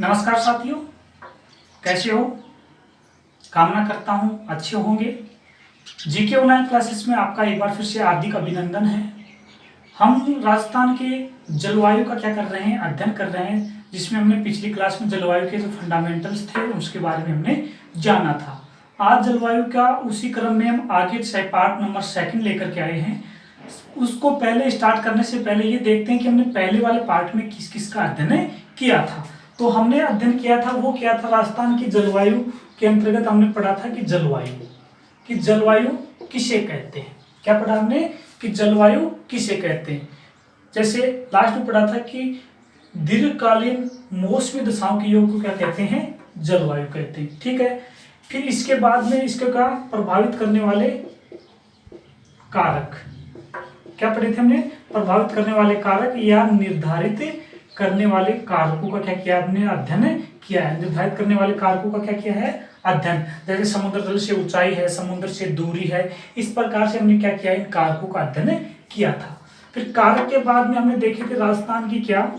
नमस्कार साथियों, कैसे हो? कामना करता हूँ अच्छे होंगे। जीके ऑनलाइन क्लासेस में आपका एक बार फिर से हार्दिक अभिनंदन है। हम राजस्थान के जलवायु का क्या कर रहे हैं, अध्ययन कर रहे हैं, जिसमें हमने पिछली क्लास में जलवायु के जो फंडामेंटल्स थे उसके बारे में हमने जाना था। आज जलवायु का उसी क्रम में हम आगे पार्ट नंबर 2 लेकर के आए हैं। उसको पहले स्टार्ट करने से पहले ये देखते हैं कि हमने पहले वाले पार्ट में किस किस का अध्ययन किया था। तो हमने अध्ययन किया था, वो क्या था, राजस्थान की जलवायु के अंतर्गत हमने पढ़ा था कि जलवायु किसे कहते हैं। क्या पढ़ा हमने कि जलवायु किसे कहते हैं। जैसे लास्ट में पढ़ा था कि दीर्घकालीन मौसमी दशाओं के योग को क्या कहते हैं, जलवायु कहते हैं। ठीक है, फिर इसके बाद में इसके का प्रभावित करने वाले कारक क्या पढ़े थे हमने, प्रभावित करने वाले कारक या निर्धारित करने वाले कारकों का क्या किया हमने, अध्ययन किया है। निर्धारित करने वाले कारकों का क्या किया है, अध्ययन। जैसे समुद्र तल से ऊंचाई है, समुद्र से दूरी है, इस प्रकार से हमने क्या किया, इन कारकों का अध्ययन किया था। फिर कारक के बाद में हमने देखे थे राजस्थान की क्या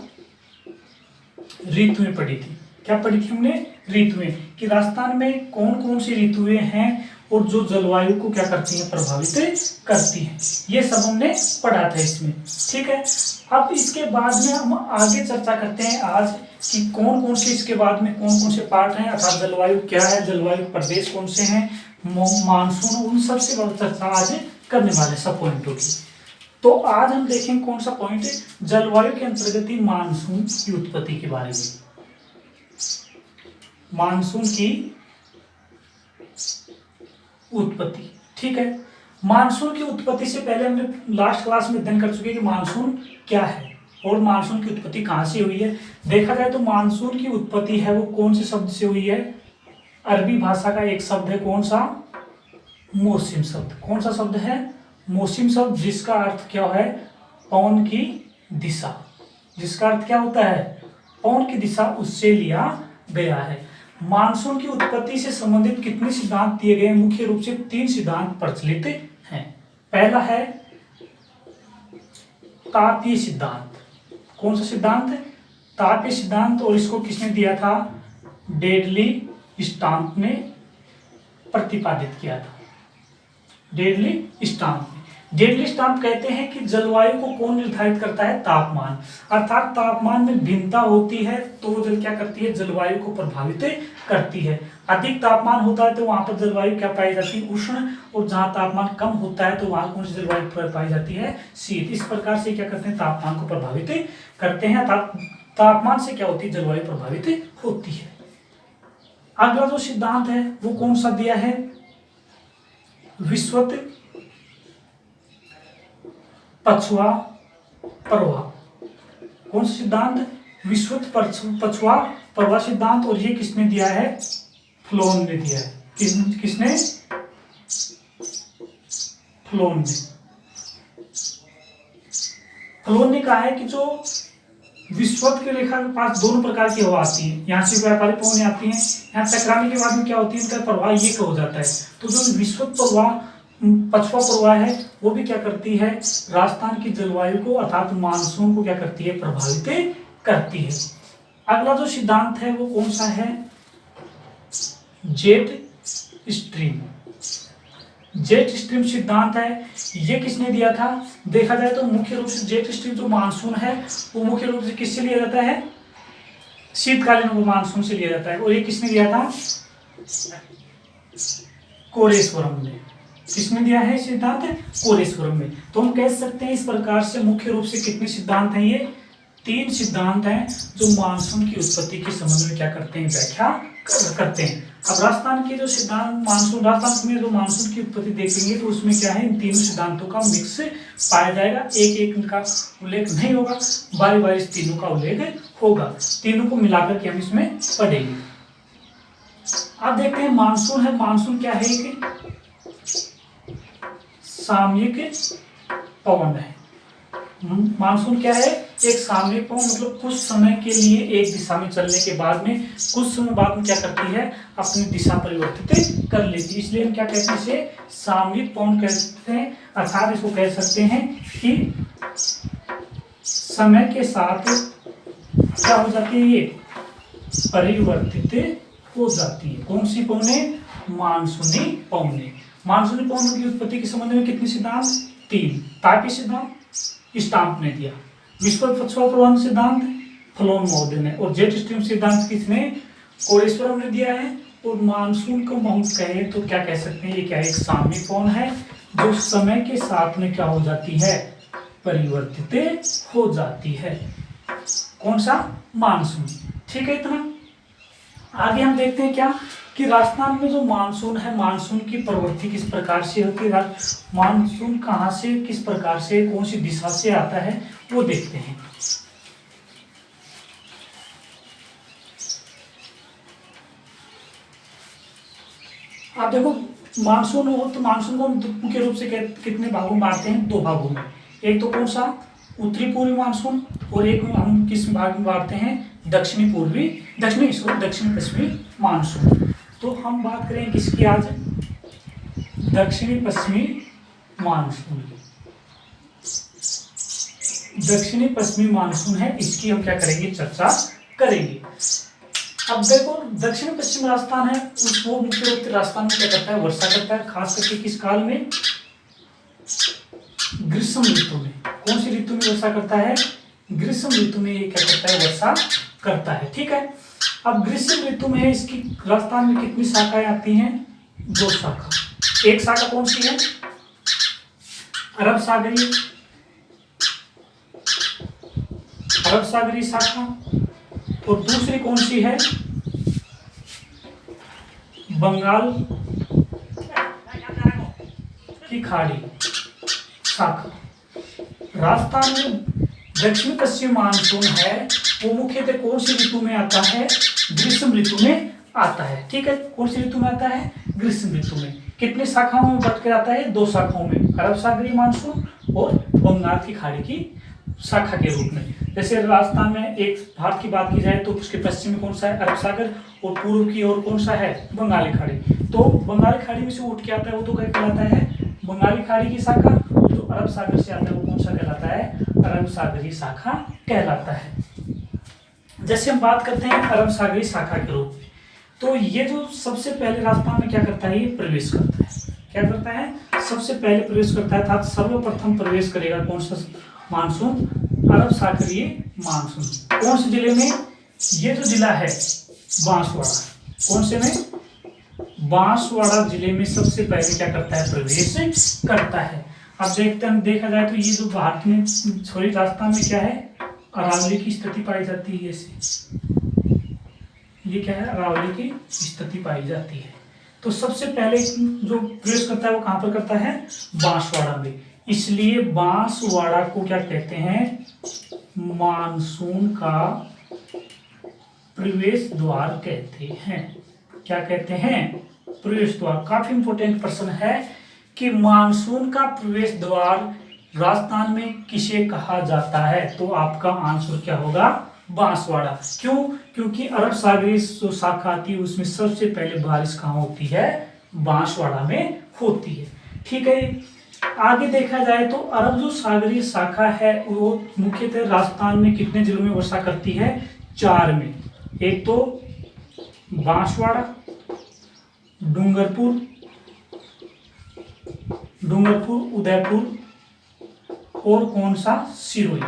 ऋतुएं पढ़ी थी। क्या पढ़ी थी हमने, ऋतुएं, कि राजस्थान में कौन कौन सी ऋतुएं हैं और जो जलवायु को क्या करती हैं, प्रभावित करती हैं। ये सब हमने पढ़ा था इसमें। ठीक है, अब इसके बाद में हम आगे चर्चा करते हैं आज कि कौन कौन से इसके बाद में कौन कौन से पार्ट हैं, अर्थात जलवायु क्या है, जलवायु प्रदेश कौन से हैं, मानसून, उन सब से चर्चा आज करने वाले सब पॉइंटों की। तो आज हम देखेंगे कौन सा पॉइंट है, जलवायु के अंतर्गत ही मानसून की उत्पत्ति के बारे में। मानसून की उत्पत्ति, ठीक है। मानसून की उत्पत्ति से पहले हमने लास्ट क्लास में अध्ययन कर चुके हैं कि मानसून क्या है और मानसून की उत्पत्ति कहाँ से हुई है। देखा जाए तो मानसून की उत्पत्ति है वो कौन से शब्द से हुई है, अरबी भाषा का एक शब्द है, कौन सा, मौसम शब्द। कौन सा शब्द है, मौसम शब्द, जिसका अर्थ क्या है, पवन की दिशा। जिसका अर्थ क्या होता है, पवन की दिशा, उससे लिया गया है। मानसून की उत्पत्ति से संबंधित कितने सिद्धांत दिए गए, मुख्य रूप से 3 सिद्धांत प्रचलित हैं। पहला है तापीय सिद्धांत। कौन सा सिद्धांत है, तापीय सिद्धांत, और इसको किसने दिया था, डेडली स्टाम्प ने प्रतिपादित किया था। डेडली स्टाम्प कहते हैं कि जलवायु को कौन निर्धारित करता है, तापमान। अर्थात तापमान में भिन्नता होती है तो वो जल क्या करती है, जलवायु को प्रभावित करती है। अधिक तापमान होता है तो वहां पर जलवायु क्या पाई जाती है, उष्ण, और जहां तापमान कम होता है तो वहां कौन सी जलवायु पाई जाती है, शीत। इस प्रकार से क्या करते हैं, तापमान को प्रभावित करते हैं। तापमान से क्या होती है, जलवायु प्रभावित होती है। अगला जो सिद्धांत है वो कौन सा दिया है, विषुवत पछुआ प्रवाह। कौन सा सिद्धांत, विषुवत पछुआ प्रवाह सिद्धांत, और ये किसने दिया है, फ्लोन ने दिया है। किसने, फ्लोन ने कहा है कि जो विषुवत के रेखा के पास दोनों प्रकार की हवा आती है, यहाँ से व्यापारिक पवनें आती हैं, यहाँ टकराने के बाद में क्या होती है, इनका प्रवाह ये हो जाता है। तो जो विषुवत प्रवाह, पछुआ प्रवाह है, वो भी क्या करती है, राजस्थान की जलवायु को अर्थात मानसून को क्या करती है, प्रभावित करती है। अगला जो सिद्धांत है वो कौन सा है, जेट स्ट्रीम सिद्धांत है। ये किसने दिया था, देखा जाए तो मुख्य रूप से जेट स्ट्रीम जो मानसून है वो मुख्य रूप से किससे लिया जाता है, शीतकालीन वो मानसून से लिया जाता है। और ये किसने दिया था, कोरेश्वरम ने। किसने दिया है सिद्धांत, कोरेश्वरम में। तो हम कह सकते हैं इस प्रकार से मुख्य रूप से कितने सिद्धांत हैं, ये 3 सिद्धांत हैं जो मानसून की उत्पत्ति के संबंध में क्या करते हैं, व्याख्या करते हैं। अब राजस्थान के जो सिद्धांत राजस्थान में जो मानसून की उत्पत्ति देखेंगे तो उसमें क्या है, इन तीनों सिद्धांतों का मिक्स पाया जाएगा। एक एक इनका उल्लेख नहीं होगा, बारी बारी इस तीनों का उल्लेख होगा। तीनों को मिलाकर के हम इसमें पढ़ेंगे। अब देखते हैं मानसून है, मानसून क्या है, एक सामयिक पवन है। मानसून क्या है, एक सामयिक पवन, मतलब कुछ समय के लिए एक दिशा में चलने के बाद में कुछ समय बाद में क्या करती है, अपनी दिशा परिवर्तित कर लेती है। इसलिए हम क्या कहते हैं, इसे सामयिक पवन कहते हैं। अर्थात इसको कह सकते हैं कि समय के साथ क्या हो जाती है, ये परिवर्तित हो जाती है। कौन सी पौने? मानसूनी पौने। मानसूनी पौनों की उत्पत्ति के संबंध में कितने सिद्धांत? 3। तापी सिद्धांत स्टाम्प ने दिया, विश्व पछुआ प्रबंध सिद्धांत फ्लोन महोदय ने, और जेट स्ट्रीम सिद्धांत किसने? कोरेश्वरम ने दिया है। और मानसून को हम कहे तो क्या कह सकते हैं? ये क्या है? एक सामयिक पवन है जो समय के साथ में क्या हो जाती है? परिवर्तित हो जाती है। कौन सा? मानसून। ठीक है, इतना। आगे हम देखते हैं क्या कि राजस्थान में जो मानसून है, मानसून की प्रवृत्ति किस प्रकार से होती है, मानसून कहाँ से, किस प्रकार से, कौन सी दिशा से आता है, वो देखते हैं। आप देखो, मानसून हो तो मानसून को मुख्य रूप से कितने भागों में बांटते हैं? 2 भागों में। एक तो कौन सा? उत्तरी पूर्वी मानसून, और एक हम किस भाग में बांटते हैं? दक्षिणी पश्चिमी मानसून। तो हम बात करें किसकी आज? दक्षिणी पश्चिमी मानसून। दक्षिणी पश्चिमी मानसून है, इसकी हम क्या करेंगे? चर्चा करेंगे। अब देखो, दक्षिण पश्चिम राजस्थान है, वो मुख्य रूप से राजस्थान में क्या करता है? वर्षा करता है, खास करके किस काल में? ग्रीष्म ऋतु में। कौन सी ऋतु में वर्षा करता है? ग्रीष्म ऋतु में ये क्या करता है? वर्षा करता है। ठीक है। अब ग्रीष्म ऋतु में इसकी राजस्थान में कितनी शाखाएं आती हैं? 2 शाखा। एक शाखा कौन सी है? अरब सागरीय शाखा, और दूसरी कौन सी है? बंगाल की खाड़ी शाखा। राजस्थान में दक्षिण पश्चिम मानसून है, वो मुख्यतः कौन सी ऋतु में आता है? ग्रीष्म ऋतु में आता है। ठीक है, कौन सी ऋतु में आता है? ग्रीष्म ऋतु में। कितने शाखाओं में बट कर आता है? 2 शाखाओं में, अरब सागरीय मानसून और बंगाल की खाड़ी की शाखा के रूप में। जैसे राजस्थान में एक भारत की बात की जाए तो उसके पश्चिम में कौन सा है? अरब सागर, और पूर्व की ओर कौन सा है? बंगाली खाड़ी। तो बंगाली खाड़ी में से उठ के आता है वो तो क्या कहलाता है? बंगाली खाड़ी की शाखा। जो अरब सागर से आता है वो कौन सा कहलाता है? अरब सागरीय शाखा कहलाता है। जैसे हम बात करते हैं अरब सागरीय शाखा के रूप में, तो ये जो सबसे पहले राजस्थान में क्या करता है? ये प्रवेश करता है। क्या करता है? सबसे पहले प्रवेश करता है, अर्थात सर्वप्रथम प्रवेश करेगा कौन सा मानसून? अरब सागरीय मानसून। कौन से जिले में? ये जो जिला है बांसवाड़ा। कौन से में? बांसवाड़ा जिले में सबसे पहले क्या करता है? प्रवेश करता है। अब देखते हैं, देखा जाए तो ये जो भारत में राजस्थान में क्या है? अरावली की स्थिति पाई जाती है। ये क्या है? अरावली की स्थिति पाई जाती है। तो सबसे पहले जो प्रवेश करता है वो कहां पर करता है? बांसवाड़ा में। इसलिए बांसवाड़ा को क्या कहते हैं? मानसून का प्रवेश द्वार कहते हैं। क्या कहते हैं? प्रवेश द्वार। काफी इंपॉर्टेंट प्रश्न है कि मानसून का प्रवेश द्वार राजस्थान में किसे कहा जाता है? तो आपका आंसर क्या होगा? बांसवाड़ा। क्यों? क्योंकि अरब सागरीय जो शाखा आती है उसमें सबसे पहले बारिश कहाँ होती है? बांसवाड़ा में होती है। ठीक है। आगे देखा जाए तो अरब जो सागरीय शाखा है वो मुख्यतः राजस्थान में कितने जिलों में वर्षा करती है? 4 में। एक तो बांसवाड़ा, डूंगरपुर, उदयपुर, और कौन सा? सिरोही।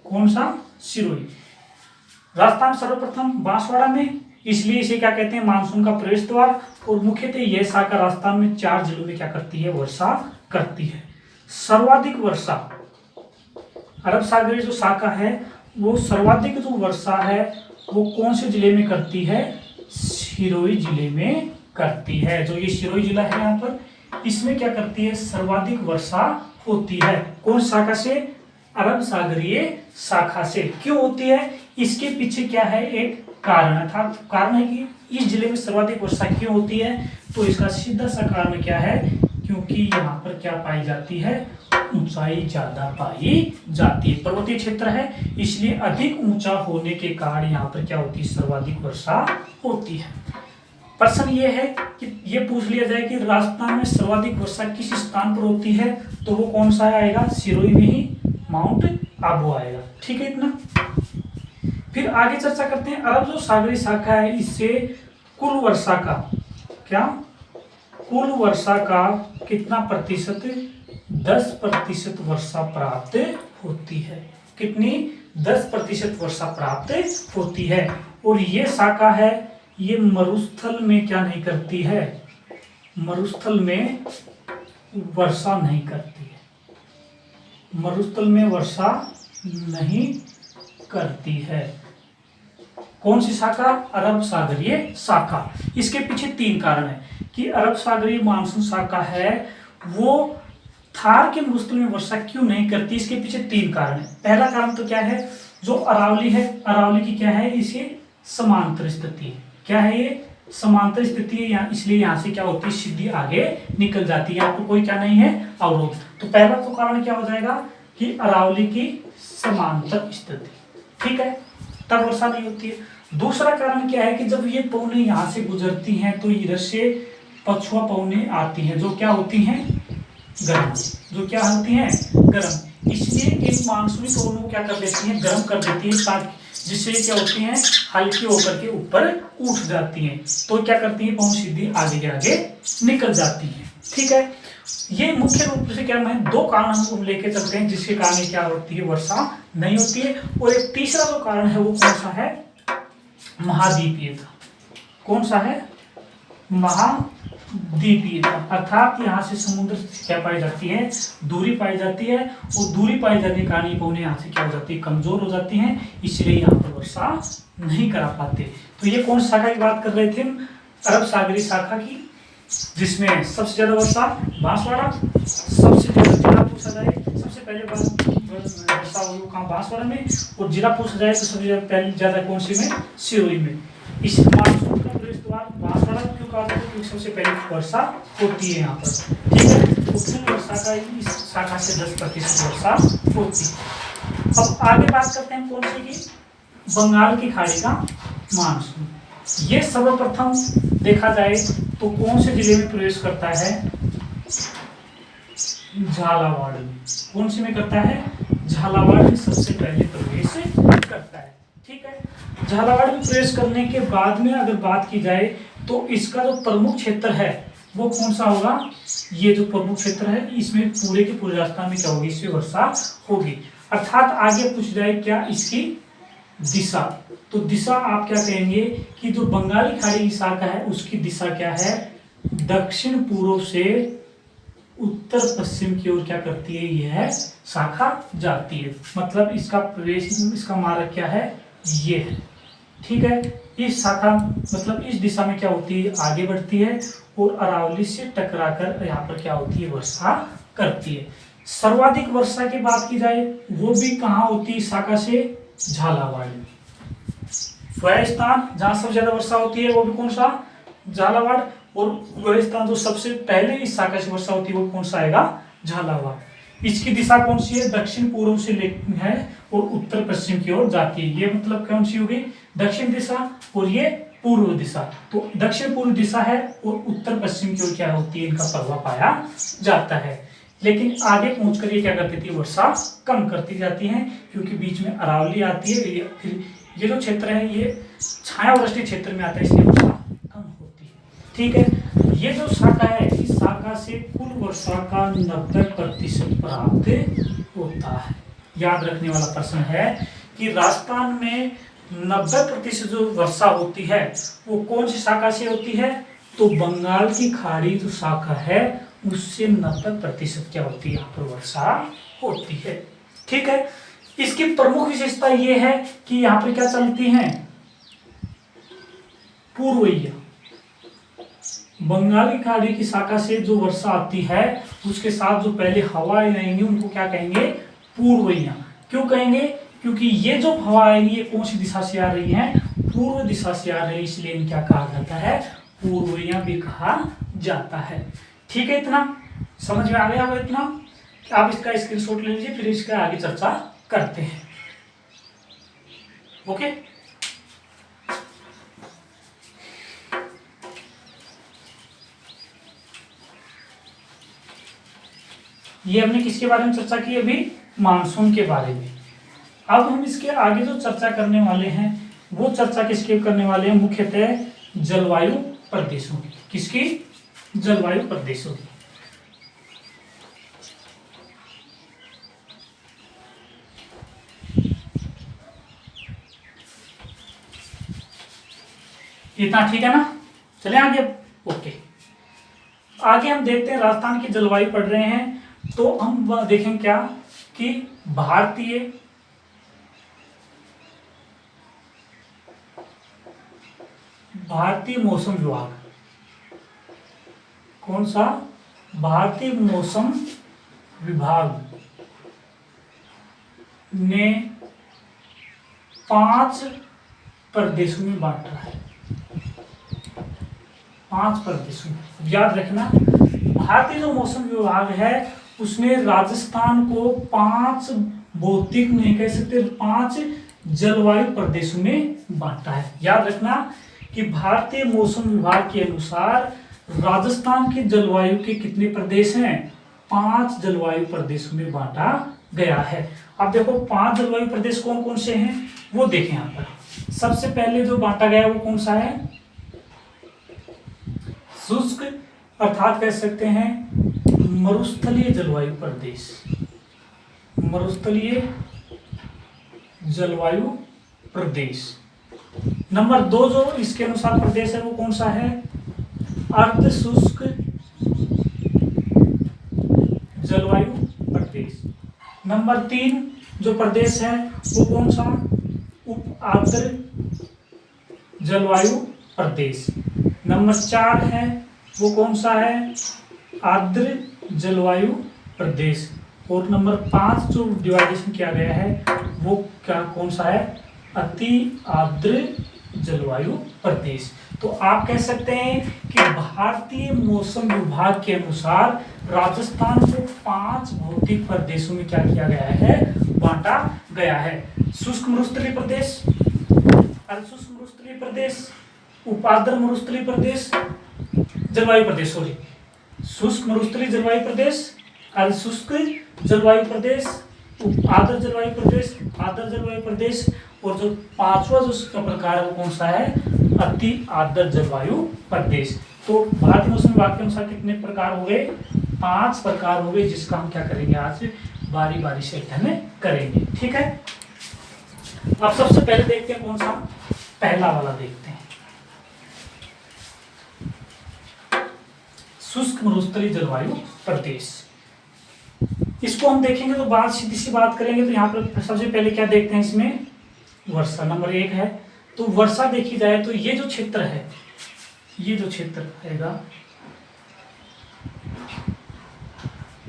कौन सा? सिरोही। राजस्थान सर्वप्रथम बांसवाड़ा में, इसलिए इसे क्या कहते हैं? मानसून का प्रवेश द्वार। और मुख्यतः यह शाखा राजस्थान में 4 जिलों में क्या करती है? वर्षा करती है। सर्वाधिक वर्षा अरब सागरीय जो शाखा है वो सर्वाधिक जो वर्षा है वो कौन से जिले में करती है? सिरोही जिले में करती है। जो ये सिरोही जिला है यहाँ पर, इसमें क्या करती है? सर्वाधिक वर्षा होती है। कौन शाखा से? अरब सागरीय शाखा से। क्यों होती है? इसके पीछे क्या है? एक कारण था। कारण है कि इस जिले में सर्वाधिक वर्षा क्यों होती है? तो इसका सीधा सा कारण क्या है? क्योंकि यहाँ पर क्या पाई जाती है? ऊंचाई ज्यादा पाई जाती है। पर्वतीय क्षेत्र है, इसलिए अधिक ऊंचा होने के कारण यहाँ पर क्या होती है? सर्वाधिक वर्षा होती है। प्रश्न ये है कि ये पूछ लिया जाए कि राजस्थान में सर्वाधिक वर्षा किस स्थान पर होती है, तो वो कौन सा आएगा? सिरोही में ही माउंट आबू आएगा। ठीक है, इतना। फिर आगे चर्चा करते हैं, अरब जो सागरीय शाखा है इससे कुल वर्षा का क्या, कुल वर्षा का कितना प्रतिशत, 10% वर्षा प्राप्त होती है। कितनी, 10% वर्षा प्राप्त होती है। और ये शाखा है, ये मरुस्थल में क्या नहीं करती है, मरुस्थल में वर्षा नहीं करती है, मरुस्थल में वर्षा नहीं करती है। कौन सी शाखा, अरब सागरीय शाखा। इसके पीछे 3 कारण है कि अरब सागरीय मानसून शाखा है वो थार के मरुस्थल में वर्षा क्यों नहीं करती। इसके पीछे 3 कारण है। पहला कारण तो क्या है, जो अरावली है, अरावली की क्या है, इसे समांतर स्थिति है। क्या है ये, समांतर स्थिति है, यहाँ इसलिए यहाँ से क्या होती है, सीधी आगे निकल जाती है, यहाँ पर कोई क्या नहीं है अवरोध। तो पहला तो कारण क्या हो जाएगा कि अरावली की समांतर स्थिति, ठीक है, तब वर्षा नहीं होती है। दूसरा कारण क्या है कि जब ये पौने यहाँ से गुजरती हैं तो इधर से पछुआ पौने आती हैं, जो क्या होती हैं, गर्म, जो क्या होती हैं, गर्म। इसलिए इन मानसूनी पवनों को क्या कर देती हैं, गर्म कर देती है, ताकि जिससे क्या होती हैं, हल्की होकर के ऊपर उठ जाती हैं। तो क्या करती हैं, पवन सीधी आगे के आगे निकल जाती हैं, ठीक है। ये मुख्य रूप से क्या है, 2 कारण हम लेके चलते हैं जिसके कारण क्या होती है, वर्षा नहीं होती है। और एक तीसरा जो कारण है वो कौन सा है, महाद्वीपीयता। कौन सा है, महाद्वीपीयता, अर्थात यहाँ से समुद्र से क्या पाई जाती है, दूरी पाई जाती है। और दूरी पाई जाने के कारण ये पौने यहाँ से क्या हो जाती है, कमजोर हो जाती हैं, इसलिए यहाँ पर वर्षा नहीं करा पाते। तो ये कौन शाखा की बात कर रहे थे, अरब सागरीय शाखा की, जिसमें सबसे ज्यादा वर्षा बांसवाड़ा, सबसे ज्यादा जिला पूछा जाए, सबसे पहले वर्षा हुई कहाँ, बांसवाड़ा में। और जिला पूछा जाए तो सबसे पहले ज्यादा कौन सी में, सिरोही में। इस मानसून का प्रवेश द्वार बांसवाड़ा क्यों कहा जाता है, क्योंकि सबसे पहले वर्षा होती है यहाँ पर, ठीक है। कुल वर्षा का इस शाखा से 10% वर्षा होती है। अब आगे बात करते हैं कौन सी की, बंगाल की खाड़ी का मानसून। ये सर्वप्रथम देखा जाए तो कौन से जिले में प्रवेश करता है, झालावाड़ में। कौन से में करता है, झालावाड़ में सबसे पहले प्रवेश करता है, ठीक है। झालावाड़ में प्रवेश करने के बाद में अगर बात की जाए तो इसका जो प्रमुख क्षेत्र है वो कौन सा होगा, ये जो प्रमुख क्षेत्र है इसमें पूरे के पूरे राजस्थान में क्या होगी, इसमें वर्षा होगी। अर्थात आगे पूछ जाए क्या इसकी दिशा, तो दिशा आप क्या कहेंगे कि जो बंगाली खाड़ी की शाखा है उसकी दिशा क्या है, दक्षिण पूर्व से उत्तर पश्चिम की ओर क्या करती है, यह शाखा जाती है। मतलब इसका प्रवेश, इसका मार्ग क्या है, ये है, ठीक है। इस शाखा मतलब इस दिशा में क्या होती है, आगे बढ़ती है और अरावली से टकराकर यहाँ पर क्या होती है, वर्षा करती है। सर्वाधिक वर्षा की बात की जाए वो भी कहाँ होती है, शाखा से झालावाड़ में। वह स्थान जहां सबसे ज्यादा वर्षा होती है वो भी कौन सा, झालावाड़। और वह स्थान जो सबसे पहले इस शाखा से वर्षा होती है वो कौन सा आएगा, झालावाड़। इसकी दिशा कौन सी है, दक्षिण पूर्व से है और उत्तर पश्चिम की ओर जाती है। ये मतलब कौन सी होगी, दक्षिण दिशा, और ये पूर्व दिशा। तो दक्षिण पूर्व दिशा है और उत्तर पश्चिम की ओर क्या होती है, इनका प्रभाव पाया जाता है। लेकिन आगे पहुंचकर ये क्या करती थी, वर्षा कम करती जाती है, क्योंकि बीच में अरावली आती है। फिर ये जो क्षेत्र है ये छायावृष्टि क्षेत्र में आता है, इसलिए वर्षा कम होती है, ठीक है। ये जो शाखा है इस शाखा से कुल वर्षा का 90% प्राप्त होता है। याद रखने वाला प्रश्न है कि राजस्थान में 90% जो वर्षा होती है वो कौन सी शाखा से होती है, तो बंगाल की खाड़ी जो शाखा है उससे 90% क्या होती है, यहाँ पर वर्षा होती है, ठीक है। इसकी प्रमुख विशेषता ये है कि यहाँ पर क्या चलती हैं, पूर्वइया। बंगाल की खाड़ी की शाखा से जो वर्षा आती है उसके साथ जो पहले हवाएं आएंगी उनको क्या कहेंगे, पूर्वइया। क्यों कहेंगे, क्योंकि ये जो हवा आएगी ये कौन सी दिशा से आ रही है, पूर्व दिशा से आ रही है, इसलिए इन्हें क्या कहा जाता है, पूर्वइया भी कहा जाता है, ठीक है। इतना समझ में आ गया होगा, इतना कि आप इसका स्क्रीनशॉट ले लीजिए, फिर इसका आगे चर्चा करते हैं, ओके। ये हमने किसके बारे में चर्चा की, अभी मानसून के बारे में। अब हम इसके आगे जो चर्चा करने वाले हैं वो चर्चा किसके करने वाले हैं, मुख्यतः जलवायु प्रदेशों की। किसकी? जलवायु प्रदेशों की। इतना ठीक है ना? चले आगे। ओके, आगे हम देखते हैं राजस्थान की जलवायु पढ़ रहे हैं तो हम देखें क्या कि भारतीय मौसम विभाग, कौन सा? भारतीय मौसम विभाग ने 5 प्रदेशों में बांटा है। 5 प्रदेशों में। याद रखना, भारतीय जो मौसम विभाग है उसने राजस्थान को 5 भौतिक नहीं कह सकते, 5 जलवायु प्रदेशों में बांटा है। याद रखना कि भारतीय मौसम विभाग के अनुसार राजस्थान की जलवायु के कितने प्रदेश हैं? 5 जलवायु प्रदेशों में बांटा गया है। अब देखो 5 जलवायु प्रदेश कौन कौन से हैं वो देखें यहाँ पर। सबसे पहले जो बांटा गया वो कौन सा है? शुष्क अर्थात कह सकते हैं मरुस्थलीय जलवायु प्रदेश। मरुस्थलीय जलवायु प्रदेश। नंबर 2 जो इसके अनुसार प्रदेश है वो कौन सा है? अर्ध शुष्क जलवायु प्रदेश। नंबर 3 जो प्रदेश है वो कौन सा? उप आर्द्र जलवायु प्रदेश। नंबर 4 है वो कौन सा है? आर्द्र जलवायु प्रदेश। और नंबर 5 जो डिवाइडेशन किया गया है वो क्या कौन सा है? अति आर्द्र जलवायु प्रदेश। तो आप कह सकते हैं कि भारतीय मौसम विभाग के अनुसार राजस्थान को 5 भौतिक प्रदेशों में क्या किया गया है? बांटा गया है। शुष्क मरुस्थलीय प्रदेश, अर्धशुष्क मरुस्थलीय प्रदेश, उपार्द्र मरुस्थलीय प्रदेश, जलवायु प्रदेश, सॉरी, शुष्क मरुस्थलीय जलवायु प्रदेश, अर्धशुष्क जलवायु प्रदेश, आर्द्र जलवायु प्रदेश, आर्द्र जलवायु प्रदेश, और जो 5वां जो उसका प्रकार है वो कौन सा है? अति आर्द्र जलवायु प्रदेश। तो भारतीय मौसम विभाग के अनुसार कितने प्रकार हो गए? 5 प्रकार हो गए, जिसका हम क्या करेंगे आज बारी बारी से अध्ययन करेंगे। ठीक है, अब सबसे पहले देखते हैं कौन सा? पहला वाला देखते हैं, शुष्क मरुस्थलीय जलवायु प्रदेश। इसको हम देखेंगे तो बात सीधी सी बात करेंगे तो यहाँ पर सबसे पहले क्या देखते हैं? इसमें वर्षा नंबर 1 है। तो वर्षा देखी जाए तो ये जो क्षेत्र है, ये जो क्षेत्र रहेगा,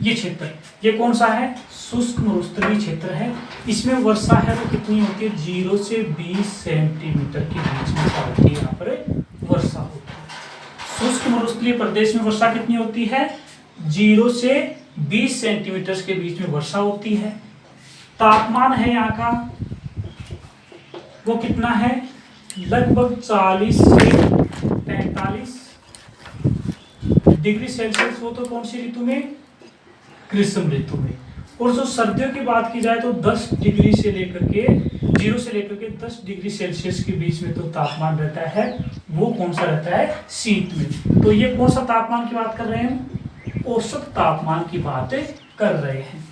ये क्षेत्र, ये कौन सा है? शुष्क मरुस्थलीय क्षेत्र है। इसमें वर्षा है तो कितनी होती है? 0 से 20 सेंटीमीटर के बीच में क्या होती है? यहाँ पर वर्षा होती है। शुष्क मरुस्थलीय प्रदेश में वर्षा कितनी होती है? 0 से 20 सेंटीमीटर के बीच में वर्षा होती है। तापमान है यहाँ का वो कितना है? लगभग 40 से 45 डिग्री सेल्सियस। वो तो कौन सी ऋतु में? ग्रीष्म ऋतु में। और जो सर्दियों की बात की जाए तो 10 डिग्री से लेकर के 0 से लेकर के 10 डिग्री सेल्सियस के बीच में तो तापमान रहता है वो कौन सा रहता है? शीत में। तो ये कौन सा तापमान की बात कर रहे हैं? औसत तापमान की बात कर रहे हैं।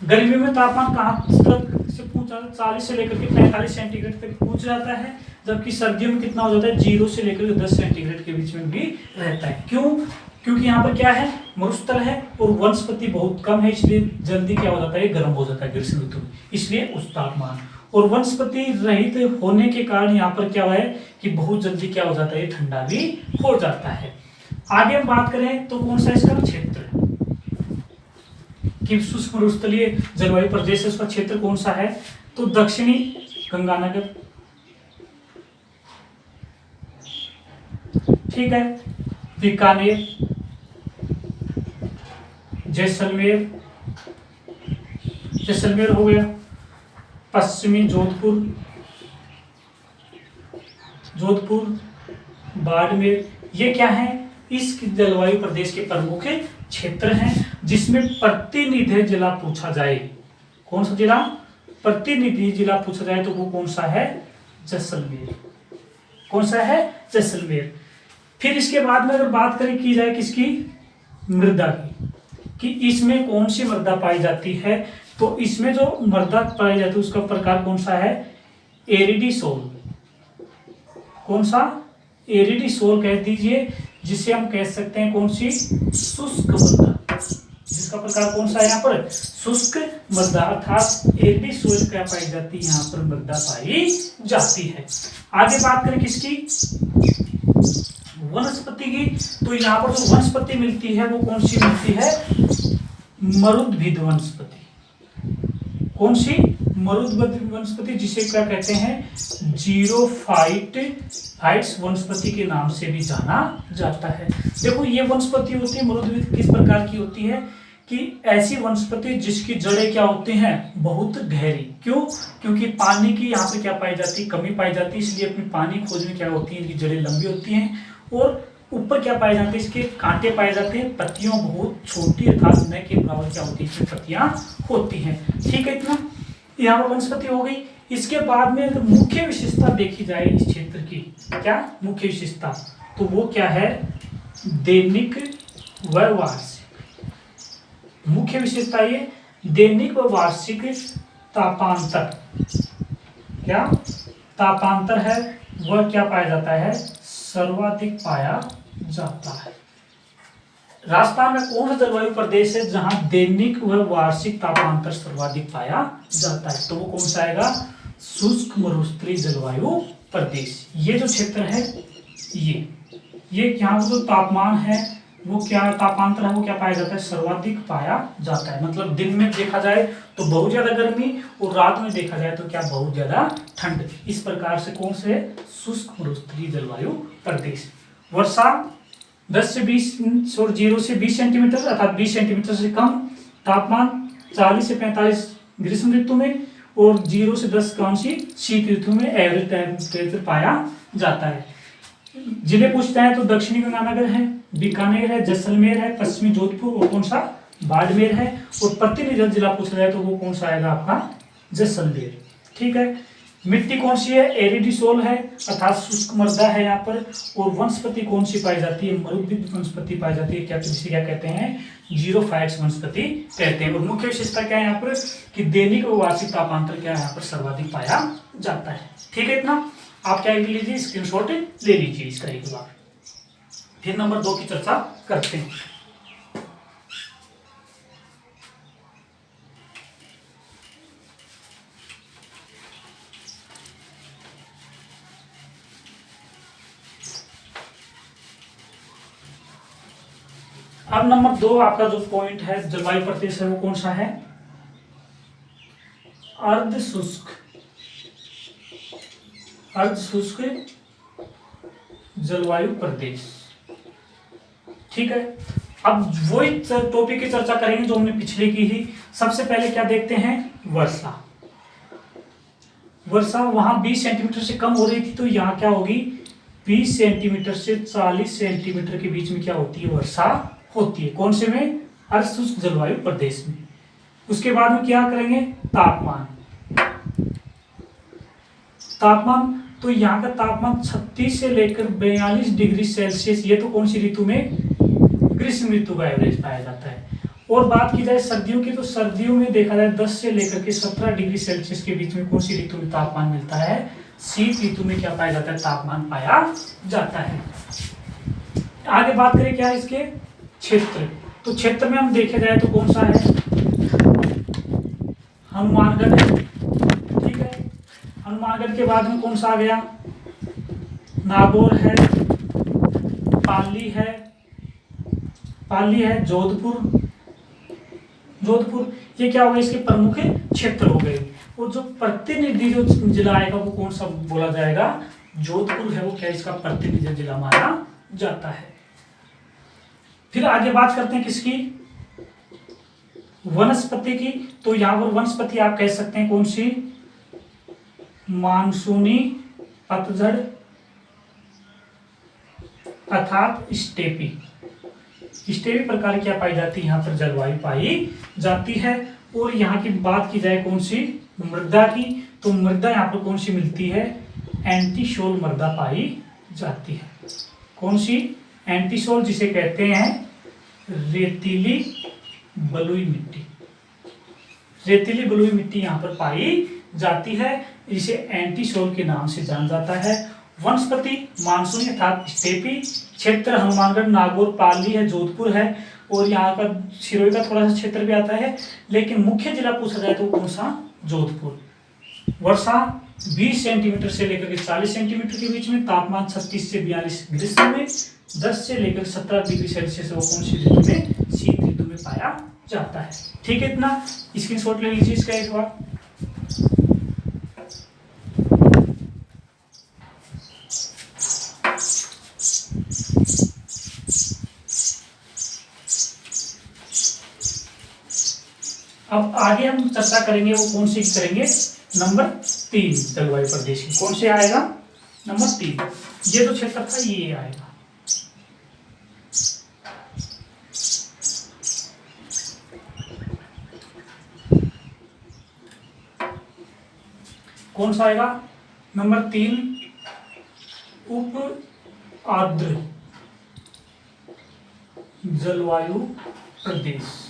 गर्मियों में तापमान कहाँ तक से पहुंच जाता है? 40 से लेकर के 45 सेंटीग्रेड तक पहुंच जाता है, जबकि सर्दियों में कितना हो जाता है? 0 से लेकर के 10 सेंटीग्रेड के बीच में भी रहता है। क्यों? क्योंकि यहाँ पर क्या है? मरुस्थल है और वनस्पति बहुत कम है, इसलिए जल्दी क्या हो जाता है? गर्म हो जाता है ग्रीष्म ऋतु में, इसलिए उस तापमान। और वनस्पति रहित होने के कारण यहाँ पर क्या हुआ है कि बहुत जल्दी क्या हो जाता है? ठंडा भी हो जाता है। आगे हम बात करें तो कौन सा इसका क्षेत्र कि शुष्क मरुस्थलीय जलवायु प्रदेश है, उसका क्षेत्र कौन सा है? तो दक्षिणी गंगानगर, ठीक है, बीकानेर, जैसलमेर, जैसलमेर हो गया, पश्चिमी जोधपुर, जोधपुर, बाड़मेर, ये क्या है? इस जलवायु प्रदेश के प्रमुख क्षेत्र हैं। जिसमें प्रतिनिधि जिला पूछा जाए, कौन सा जिला? प्रतिनिधि जिला पूछा जाए तो वो कौन सा है? जैसलमेर। कौन सा है? जैसलमेर। फिर इसके बाद में अगर बात करें की जाए किसकी? मृदा की, कि इसमें कौन सी मृदा पाई जाती है, तो इसमें जो मृदा पाई जाती है उसका प्रकार कौन सा है? एरिडीसोल। कौन सा? एरिडीसोल कह दीजिए, जिसे हम कह सकते हैं कौन सी? शुष्क मृदा। जिसका प्रकार कौन सा है यहाँ पर? शुष्क मृदा, अर्थात एरिडीसोल क्या पाई जाती है? यहाँ पर मृदा पाई जाती है। आगे बात करें किसकी? वनस्पति की, तो यहाँ पर जो वनस्पति मिलती है वो कौन सी मिलती है? मरुद्भिद वनस्पति। कौन सी? मरुद्भिद वनस्पति, जिसे क्या कहते हैं? जीरोफाइट्स वनस्पति के नाम से भी जाना जाता है। देखो ये वनस्पति होती है मरुद्भिद किस प्रकार की होती है, कि ऐसी वनस्पति जिसकी जड़ें क्या होती हैं? बहुत गहरी। क्यों? क्योंकि पानी की यहाँ पे क्या पाई जाती है? कमी पाई जाती है, इसलिए अपनी पानी खोज में क्या होती है? इनकी जड़ें लंबी होती हैं। और ऊपर क्या पाए जाते हैं? इसके कांटे पाए जाते हैं। पत्तियों बहुत छोटी अर्थात न के बराबर क्या होती है? इसमें पत्तियां होती हैं। ठीक है, इतना यहाँ पर वनस्पति हो गई। इसके बाद में अगर मुख्य विशेषता देखी जाए इस क्षेत्र की, क्या मुख्य विशेषता, तो वो क्या है? दैनिक व वार्षिक। मुख्य विशेषता ये दैनिक व वार्षिक तापांतर, क्या तापांतर है वह क्या पाया जाता है? सर्वाधिक पाया जाता है। राजस्थान में कौन सा जलवायु प्रदेश है जहां दैनिक व वार्षिक तापांतर सर्वाधिक पाया जाता है? तो वो कौन सा आएगा? शुष्क मरुस्थलीय जलवायु प्रदेश। ये जो क्षेत्र है ये यहाँ जो तापमान है वो क्या तापांतर है वो क्या पाया जाता है? सर्वाधिक पाया जाता है। मतलब दिन में देखा जाए तो बहुत ज्यादा गर्मी और रात में देखा जाए तो क्या बहुत ज्यादा ठंड। इस प्रकार से कौन से? शुष्क मरुस्थलीय जलवायु प्रदेश। वर्षा 0 से 20 सेंटीमीटर अर्थात 20 सेंटीमीटर से कम। तापमान 40 से 45 ग्रीष्म ऋतु में और 0 से 10 कौन सी? शीत ऋतु में एवरेज टेम्परेचर पाया जाता है। जिले पूछते हैं तो दक्षिणी गंगानगर है, बीकानेर है, जैसलमेर है, पश्चिमी जोधपुर और कौन सा? बाड़मेर है। और प्रतिनिधि जिला पूछा जाए तो वो कौन सा आएगा आपका? जैसलमेर। ठीक है। मिट्टी कौन सी है? एरिडीसोल है अर्थात शुष्क मृदा है यहाँ पर। और वनस्पति कौन सी पाई जाती है? मरुद्भिद वनस्पति पाई जाती है। क्या जिसे क्या कहते हैं? जीरोफाइट्स वनस्पति कहते हैं। और मुख्य विशेषता क्या है यहाँ पर? कि दैनिक व वार्षिक तापांतर क्या है यहाँ पर? सर्वाधिक पाया जाता है। ठीक है, इतना आप क्या लीजिए? स्क्रीनशॉट ले लीजिए इसका एक बार। फिर नंबर 2 की चर्चा करते हैं। अब नंबर 2 आपका जो पॉइंट है जलवायु प्रदेश है वो कौन सा है? अर्ध शुष्क जलवायु प्रदेश। ठीक है। अब वही टॉपिक की चर्चा करेंगे जो हमने पिछले की ही। सबसे पहले क्या देखते हैं? वर्षा। वर्षा वहां 20 सेंटीमीटर से कम हो रही थी, तो यहाँ क्या होगी? 20 सेंटीमीटर से 40 सेंटीमीटर के बीच में क्या होती है? वर्षा होती है। कौन से में? अर्ध शुष्क जलवायु प्रदेश में। उसके बाद में क्या करेंगे? तापमान। तो यहाँ का तापमान 36 से लेकर 42 डिग्री सेल्सियस, ये तो कौन सी ऋतु में? ग्रीष्म ऋतु का एवरेज पाया जाता है। और बात की जाए सर्दियों की, तो सर्दियों में देखा जाए 10 से लेकर के 17 डिग्री सेल्सियस के बीच में कौन सी ऋतु में तापमान मिलता है? शीत ऋतु में क्या पाया जाता है? तापमान पाया जाता है। आगे बात करें क्या है इसके? क्षेत्र। तो क्षेत्र में हम देखे जाए तो कौन सा है? हनुमानगढ़ है। ठीक है। हनुमानगढ़ के बाद में कौन सा आ गया? नागौर है, पाली है, जोधपुर ये क्या हो गए? इसके प्रमुख क्षेत्र हो गए। और जो प्रतिनिधि जो जिला आएगा वो कौन सा बोला जाएगा? जोधपुर है वो क्या इसका प्रतिनिधि जिला माना जाता है। फिर आगे बात करते हैं किसकी? वनस्पति की। तो यहाँ पर वनस्पति आप कह सकते हैं कौन सी? मानसूनी पतझड़ अर्थात स्टेपी प्रकार की क्या पाई जाती है? यहाँ पर जलवायु पाई जाती है। और यहाँ की बात की जाए कौन सी? मृदा की, तो मृदा यहाँ पर कौन सी मिलती है, एंटीसोल मृदा पाई जाती है। कौन सी, एंटीसोल, जिसे कहते हैं रेतीली बलुई मिट्टी। रेतीली बलुई मिट्टी यहाँ पर पाई जाती है, इसे एंटीसोल के नाम से जाना जाता है। वनस्पति मानसूनी अर्थात स्टेपी क्षेत्र हनुमानगढ़, नागौर, पाली है, जोधपुर है, और यहाँ का सिरोही का थोड़ा सा क्षेत्र भी आता है, लेकिन मुख्य जिला पूछा जाए तो कौन सा, जोधपुर। वर्षा 20 सेंटीमीटर से लेकर के 40 सेंटीमीटर के बीच में, तापमान 36 से 42 ग्रीष्म में, 10 से लेकर 17 डिग्री सेल्सियस वो कौन सी ऋतु में, शीत ऋतु में पाया जाता है। ठीक है, इतना स्क्रीनशॉट ले लीजिए इसका एक बार। अब आगे हम चर्चा करेंगे, वो कौन सी करेंगे, नंबर 3 जलवायु प्रदेश की। कौन से आएगा, नंबर 3। ये जो क्षेत्र था ये आएगा। कौन सा आएगा, नंबर 3, उप आर्द्र जलवायु प्रदेश।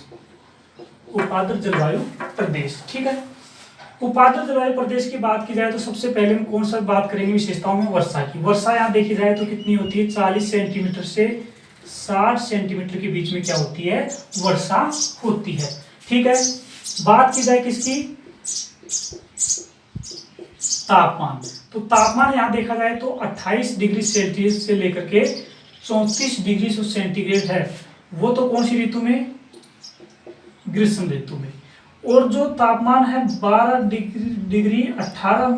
उपाद्र जलवायु प्रदेश। ठीक है, उपाद्र जलवायु प्रदेश की बात की जाए तो सबसे पहले हम कौन सा बात करेंगे, विशेषताओं में वर्षा की। वर्षा यहाँ देखी जाए तो कितनी होती है, 40 सेंटीमीटर से 60 सेंटीमीटर के बीच में क्या होती है, वर्षा होती है। ठीक है, बात की जाए किसकी, तापमान, तो तापमान यहाँ देखा जाए तो 28 डिग्री सेल्सियस से लेकर के 34 डिग्री सेंटीग्रेड है, वो तो कौन सी ऋतु में, ग्रीष्म ऋतु में। और जो तापमान है 12 डिग्री 18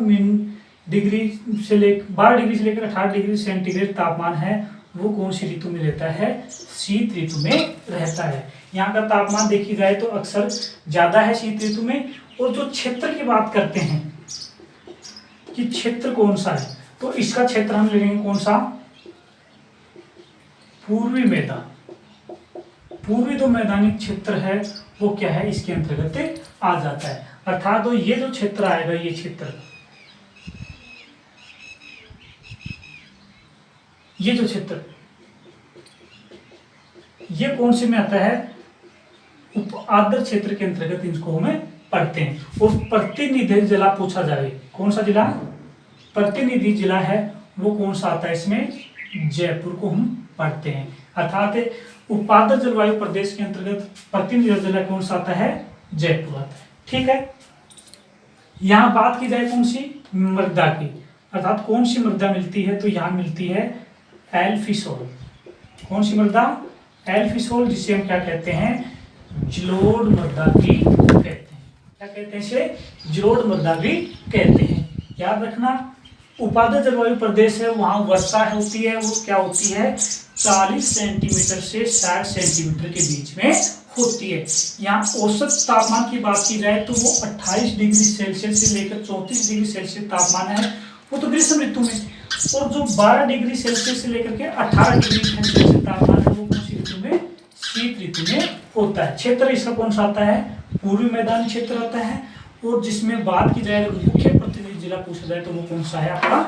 डिग्री से लेकर 12 डिग्री से लेकर 18 डिग्री सेंटीग्रेड तापमान है, वो कौन सी ऋतु में रहता है, शीत ऋतु में रहता है। यहाँ का तापमान देखी जाए तो अक्सर ज्यादा है शीत ऋतु में। और जो क्षेत्र की बात करते हैं कि क्षेत्र कौन सा है, तो इसका क्षेत्र हम ले लेंगे कौन सा, पूर्वी मैदान। पूर्वी जो मैदानी क्षेत्र है वो क्या है, इसके अंतर्गत आ जाता है। अर्थात तो ये जो क्षेत्र आएगा, ये क्षेत्र, ये जो क्षेत्र, ये कौन से में आता है, उप आर्द्र क्षेत्र के अंतर्गत इनको हमें पढ़ते हैं। और प्रतिनिधि जिला पूछा जाए, कौन सा जिला, प्रतिनिधि जिला है वो कौन सा आता है इसमें, जयपुर को हम पढ़ते हैं। अर्थात उपाद्र जलवायु प्रदेश के अंतर्गत प्रतिनिधि जिला कौन सा आता है, जयपुर आता है। ठीक है, यहाँ बात की जाए कौन सी, मृदा की, अर्थात कौन सी मृदा मिलती है, तो यहाँ मिलती है एल्फिसोल। कौन सी मृदा, एल्फिसोल, जिसे हम क्या कहते हैं, जलोढ़ मृदा भी कहते हैं। क्या कहते हैं इसे, जलोढ़ मृदा भी कहते हैं। याद रखना, उपाद्र जलवायु प्रदेश है, वहां वर्षा होती है, वो क्या होती है, 40 सेंटीमीटर से 60 सेंटीमीटर के बीच में होती है। यहाँ औसत तापमान की बात की जाए तो वो 28 डिग्री सेल्सियस से लेकर 34 डिग्री सेल्सियस तापमान है, वो तो ग्रीष्म ऋतु में। और जो 12 डिग्री सेल्सियस से लेकर के 18 डिग्री सेल्सियस तापमान है, वो कौन सी ऋतु में, शीत ऋतु में होता है। क्षेत्र इसका कौन सा आता है, पूर्वी मैदानी क्षेत्र आता है। और जिसमें बात की जाए मुख्य प्रतिनिधि जिला पूछा जाए तो वो कौन सा है, आपका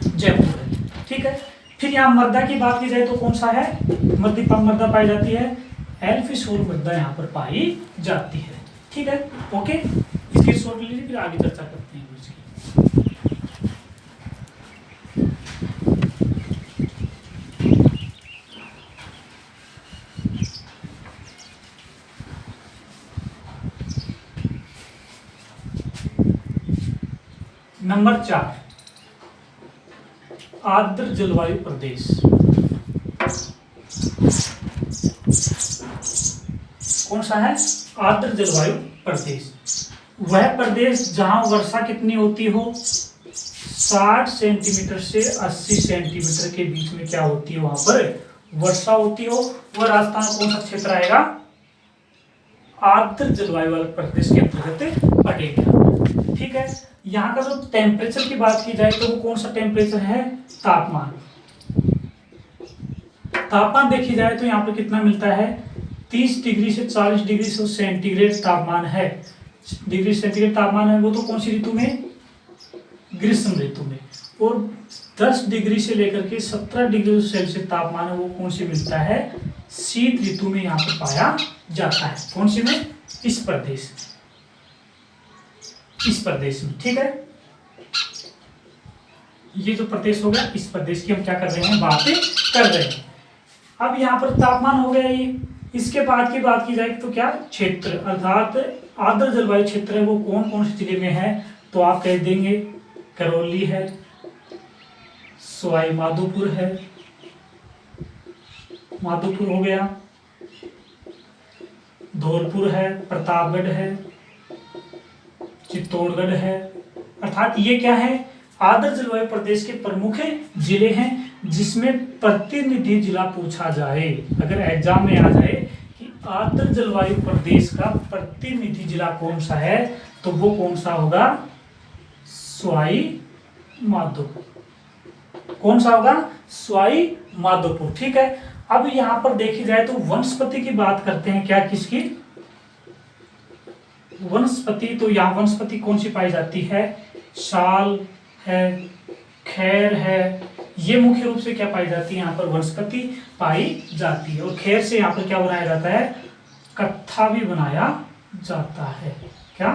जयपुर है। ठीक है, फिर यहाँ मृदा की बात की जाए तो कौन सा है, मृदा पाई जाती है, एल्फिसोल मृदा यहाँ पर पाई जाती है। ठीक है, ओके, इसकी शॉर्ट लीजिए, फिर आगे चर्चा करते हैं इसकी। नंबर 4, आर्द्र जलवायु प्रदेश। कौन सा है, आर्द्र जलवायु प्रदेश। वह प्रदेश जहां वर्षा कितनी होती हो, 60 सेंटीमीटर से 80 सेंटीमीटर के बीच में क्या होती है, वहां पर वर्षा होती हो, वह राजस्थान कौन सा क्षेत्र आएगा, आर्द्र जलवायु वाले प्रदेश के अंतर्गत पड़ेगा। ठीक है, यहाँ का जो टेम्परेचर की बात की जाए तो वो कौन सा टेम्परेचर है, तापमान। तापमान देखी जाए तो यहाँ पर कितना मिलता है, 30 डिग्री से 40 डिग्री सेंटीग्रेड तापमान है। डिग्री सेंटीग्रेड तापमान है वो तो कौन सी ऋतु में, ग्रीष्म ऋतु में। और 10 डिग्री से लेकर के 17 डिग्री सेल्सियस तापमान है वो कौन सी मिलता है, शीत ऋतु में यहाँ पर पाया जाता है। कौन सी में, इस प्रदेश में, ठीक है। ये जो प्रदेश हो गया, इस प्रदेश की हम क्या कर रहे हैं, बात कर रहे हैं। अब यहाँ पर तापमान हो गया ये। इसके बाद की बात की जाए तो क्या, क्षेत्र अर्थात आर्द्र जलवायु क्षेत्र है वो कौन कौन से जिले में है, तो आप कह देंगे करौली है, सवाई माधोपुर है, माधोपुर हो गया, धौलपुर है, प्रतापगढ़ है, चित्तौड़गढ़ है। अर्थात ये क्या है, आर्द्र जलवायु प्रदेश के प्रमुख जिले हैं जिसमें प्रतिनिधि जिला पूछा जाए। अगर एग्जाम में आ जाए कि आर्द्र जलवायु प्रदेश का प्रतिनिधि जिला कौन सा है, तो वो कौन सा होगा, सवाई माधोपुर। कौन सा होगा, सवाई माधोपुर, ठीक है। अब यहां पर देखी जाए तो वनस्पति की बात करते हैं, क्या, किसकी, वनस्पति। तो यहाँ वनस्पति कौन सी पाई जाती है, साल है, खैर है, ये मुख्य रूप से क्या पाई जाती है, यहाँ पर वनस्पति पाई जाती है। और खैर से यहाँ पर क्या बनाया जाता है, कत्था भी बनाया जाता है, क्या,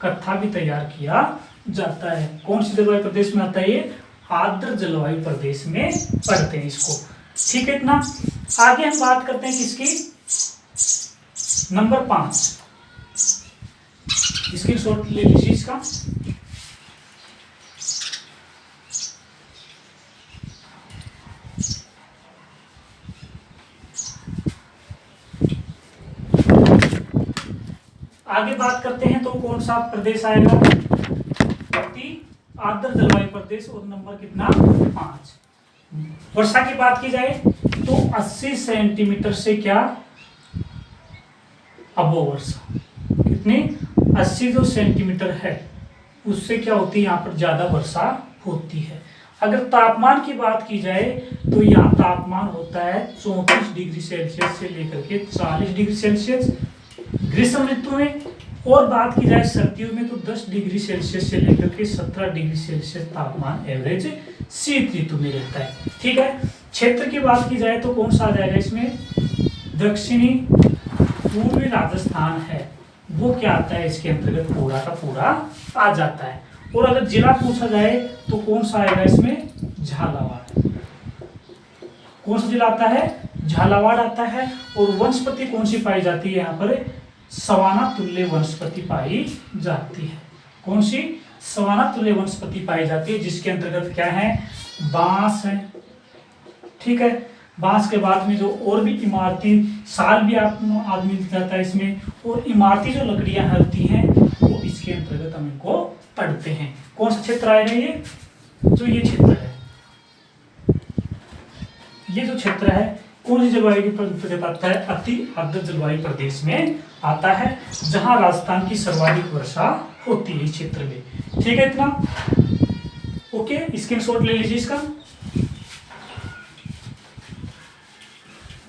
कत्था भी तैयार किया जाता है। कौन सी जलवायु प्रदेश में आता है ये, आर्द्र जलवायु प्रदेश में पढ़ते हैं इसको, ठीक है। इतना आगे हम बात करते हैं किसकी, नंबर 5, स्क्रीनशॉट ले लीजिए इसका। आगे बात करते हैं तो कौन सा प्रदेश आएगा, अति आर्द्र जलवायु प्रदेश, और नंबर कितना, 5। वर्षा की बात की जाए तो 80 सेंटीमीटर से क्या, अबो वर्षा, कितनी, 80 जो सेंटीमीटर है उससे क्या होती है, यहाँ पर ज्यादा वर्षा होती है। अगर तापमान की बात की जाए तो यहाँ तापमान होता है 34 डिग्री सेल्सियस से लेकर के 40 डिग्री सेल्सियस ग्रीष्म ऋतु में, और बात की जाए सर्दियों में तो 10 डिग्री सेल्सियस से लेकर के 17 डिग्री सेल्सियस तापमान एवरेज शीत ऋतु में रहता है, ठीक है। क्षेत्र की बात की जाए तो कौन सा आ जाएगा इसमें, दक्षिणी पूर्वी राजस्थान है वो क्या आता है, इसके अंतर्गत पूरा का पूरा आ जाता है। और अगर जिला पूछा जाए तो कौन सा आएगा इसमें, झालावाड़। कौन सा जिला आता है, झालावाड़ आता है। और वनस्पति कौन सी पाई जाती है, यहाँ पर सवाना तुल्य वनस्पति पाई जाती है। कौन सी, सवाना तुल्य वनस्पति पाई जाती है, जिसके अंतर्गत क्या है, बांस है, ठीक है। बांस के बाद में जो और भी इमारती, साल भी आप मिल जाता है इसमें, और इमारती जो लकड़ियां होती हैं वो इसके अंतर्गत हम इनको पढ़ते हैं। कौन सा क्षेत्र आएगा ये, जो ये क्षेत्र है, ये जो क्षेत्र है कौन सी जलवायु के अंतर्गत आता है, अति आर्द्र जलवायु प्रदेश में आता है, जहां राजस्थान की सर्वाधिक वर्षा होती है इस क्षेत्र में, ठीक है। इतना ओके, स्क्रीनशॉट ले लीजिए इसका।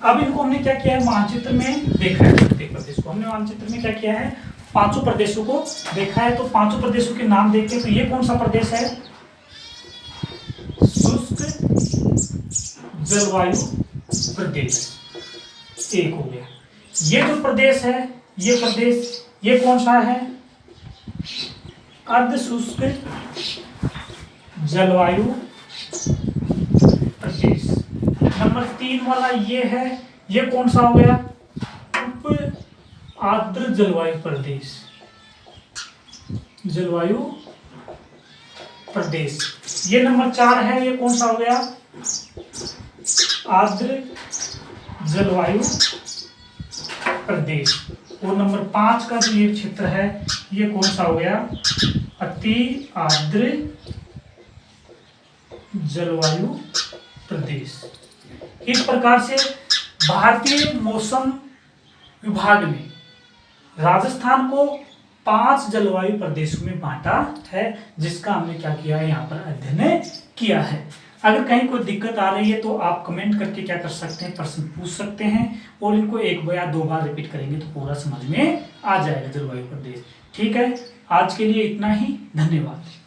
अब इनको हमने क्या किया है, मानचित्र में देखा है, प्रत्येक प्रदेश को हमने मानचित्र में क्या किया है, 5 प्रदेशों को देखा है। तो 5 प्रदेशों के नाम देखते हैं। तो ये कौन सा प्रदेश है, शुष्क जलवायु प्रदेश, एक हो गया। ये जो प्रदेश है, ये प्रदेश, ये कौन सा है, अर्ध शुष्क जलवायु प्रदेश। नंबर 3 वाला ये है, ये कौन सा हो गया, उप आर्द्र जलवायु प्रदेश, जलवायु प्रदेश। ये नंबर 4 है, ये कौन सा हो गया, आर्द्र जलवायु प्रदेश। और नंबर 5 का जो ये क्षेत्र है, ये कौन सा हो गया, अति आर्द्र जलवायु प्रदेश। इस प्रकार से भारतीय मौसम विभाग ने राजस्थान को 5 जलवायु प्रदेशों में बांटा है, जिसका हमने क्या किया है, यहाँ पर अध्ययन किया है। अगर कहीं कोई दिक्कत आ रही है तो आप कमेंट करके क्या कर सकते हैं, प्रश्न पूछ सकते हैं, और इनको 1 या 2 बार रिपीट करेंगे तो पूरा समझ में आ जाएगा जलवायु प्रदेश। ठीक है, आज के लिए इतना ही, धन्यवाद।